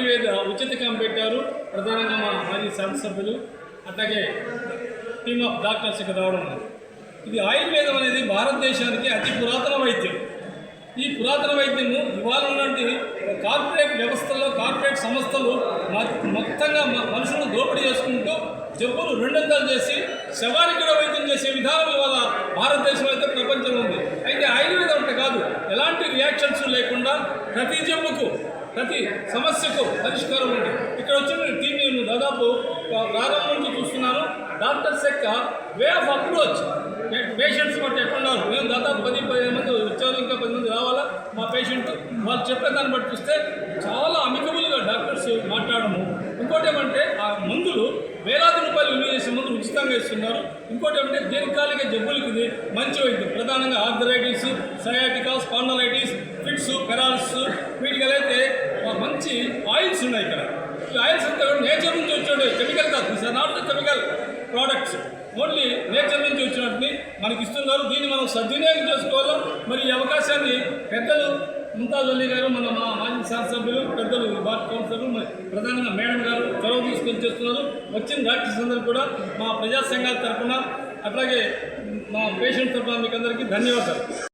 ఆయుర్వేద ఉచిత క్యాంప్ పెట్టారు. ప్రధానంగా మా మాజీ శాసనసభ్యులు అట్లాగే టీమ్ ఆఫ్ డాక్టర్స్ ఇక్కడ రావడం. ఇది ఆయుర్వేదం అనేది భారతదేశానికి అతి పురాతన వైద్యం. ఈ పురాతన వైద్యము ఇవాళ ఉన్నటువంటి కార్పొరేట్ వ్యవస్థల్లో కార్పొరేట్ సంస్థలు మొత్తంగా మనుషులను దోపిడీ చేసుకుంటూ జబ్బులు రెండొందలు చేసి శవానికి కూడా వైద్యం చేసే విధానం ఇవాళ భారతదేశంలో అయితే ప్రపంచంలో ఉంది. అయితే ఆయుర్వేదం అంటే కాదు, ఎలాంటి రియాక్షన్స్ లేకుండా ప్రతి జబ్బుకు ప్రతి సమస్యకు పరిష్కారం ఉంది. ఇక్కడ వచ్చిన టీం నేను దాదాపు ప్రారంభం నుంచి చూస్తున్నాను. డాక్టర్స్ యొక్క వే ఆఫ్ అప్రోచ్ పేషెంట్స్ బట్టి ఎట్లున్నారు. మేము దాదాపు 10-15 మంది వచ్చారు, ఇంకా 10 మంది రావాలా. మా పేషెంట్ వాళ్ళు చెప్పే దాన్ని బట్టి చూస్తే చాలా అమికబుల్గా డాక్టర్స్ మాట్లాడము. ఇంకోటి ఏమంటే ఆ మందులు వేలాది రూపాయలు విలువ చేసే మందులు ఉచితంగా ఇస్తున్నారు. ఇంకోటి ఏమంటే దీర్ఘకాలిక జబ్బులకి ఇది మంచి వైద్యం. ప్రధానంగా arthritis, sciatica, spondylitis, fits, paralysis వీటికైతే మంచి ఆయిల్స్ ఉన్నాయి. ఇక్కడ ఈ ఆయిల్స్ అంతా కూడా నేచర్ నుంచి వచ్చే కెమికల్ కాదు. It's not the chemical products, only nature నుంచి వచ్చినట్టుని మనకి ఇస్తున్నారు. దీన్ని మనం సద్వినియోగం చేసుకోవాలి. మరి ఈ అవకాశాన్ని పెద్దలు ముంతాజ్ అలీ గారు, మా మాజీ శాసనసభ్యులు, పెద్దలు బార్ కౌన్సిలర్, ప్రధానంగా మేడం గారు చొరవ తీసుకొని చేస్తున్నారు. వచ్చిన డాక్టర్స్ అందరూ కూడా మా ప్రజా సంఘాల తరఫున అట్లాగే మా పేషెంట్ తరఫున మీకు అందరికీ ధన్యవాదాలు.